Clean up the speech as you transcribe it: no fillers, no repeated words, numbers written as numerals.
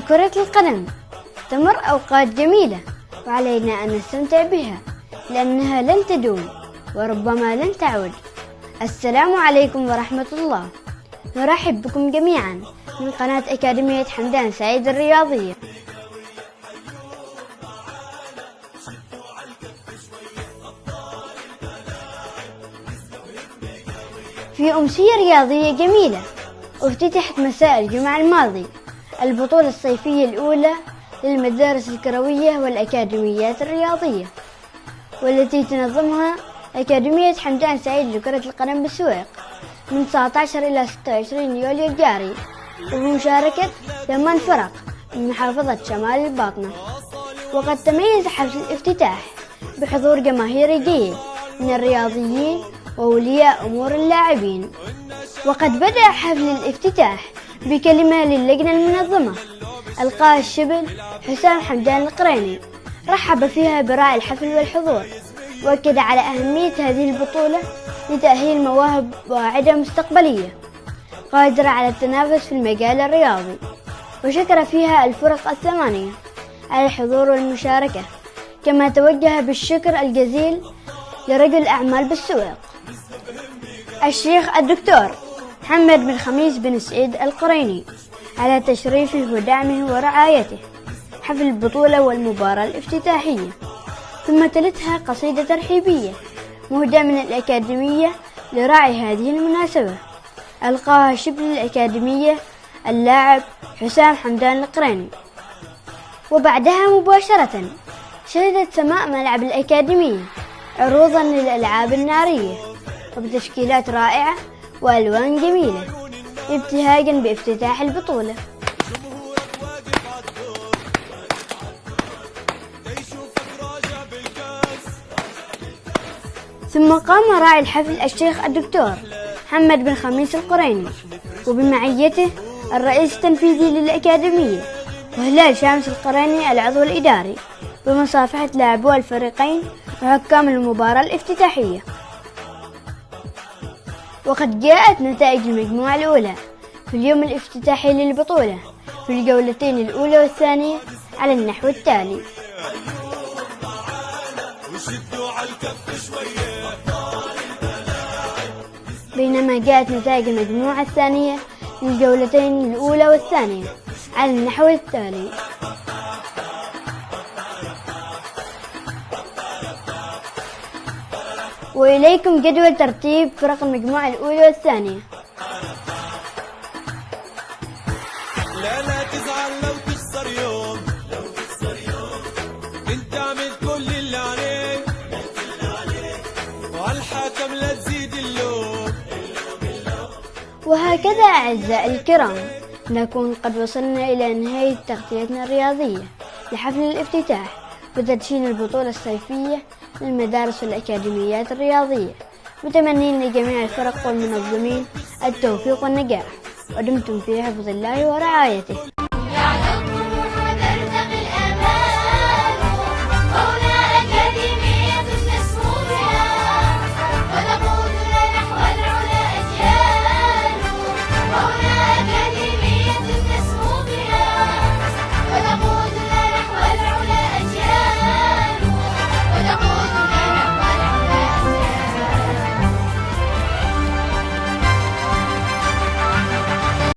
كرة القدم تمر أوقات جميلة وعلينا أن نستمتع بها لأنها لن تدوم وربما لن تعود. السلام عليكم ورحمة الله. نرحب بكم جميعا من قناة أكاديمية حمدان سعيد الرياضية. في أمسية رياضية جميلة افتتحت مساء الجمعة الماضي البطولة الصيفية الأولى للمدارس الكروية والأكاديميات الرياضية، والتي تنظمها أكاديمية حمدان سعيد لكرة القدم بالسويق من 19 إلى 26 يوليو الجاري، وبمشاركة 8 فرق من محافظة شمال الباطنة. وقد تميز حفل الافتتاح بحضور جماهيري جيد من الرياضيين وأولياء أمور اللاعبين. وقد بدأ حفل الافتتاح بكلمة للجنة المنظمة ألقاها الشبل حسام حمدان القريني، رحب فيها براعي الحفل والحضور، وأكد على أهمية هذه البطولة لتأهيل مواهب واعدة مستقبلية قادرة على التنافس في المجال الرياضي، وشكر فيها الفرق الثمانية على الحضور والمشاركة، كما توجه بالشكر الجزيل لرجل الأعمال بالسويق الشيخ الدكتور محمد بن خميس بن سعيد القريني على تشريفه ودعمه ورعايته حفل البطولة والمباراة الافتتاحية. ثم تلتها قصيدة ترحيبية مهداة من الأكاديمية لراعي هذه المناسبة ألقاها شبل الأكاديمية اللاعب حسام حمدان القريني. وبعدها مباشرة شهدت سماء ملعب الأكاديمية عروضا للألعاب النارية وبتشكيلات رائعة وألوان جميلة ابتهاجا بافتتاح البطولة. ثم قام راعي الحفل الشيخ الدكتور محمد بن خميس القريني وبمعيته الرئيس التنفيذي للأكاديمية وهلال شامس القريني العضو الإداري بمصافحة لاعبو الفريقين وحكام المباراة الافتتاحية. وقد جاءت نتائج المجموعة الأولى في اليوم الافتتاحي للبطولة في الجولتين الأولى والثانية على النحو التالي: بينما جاءت نتائج المجموعة الثانية للجولتين الأولى والثانية على النحو التالي: وإليكم جدول ترتيب فرق المجموعة الأولى والثانية. لا تزعل لو تخسر يوم، انت عمل كل اللي عليك والحكم لا تزيد اللوم. وهكذا أعزائي الكرام نكون قد وصلنا إلى نهاية تغطيتنا الرياضية لحفل الافتتاح وتدشين البطولة الصيفية للمدارس والأكاديميات الرياضية، متمنين لجميع الفرق والمنظمين التوفيق والنجاح، ودمتم في حفظ الله ورعايته.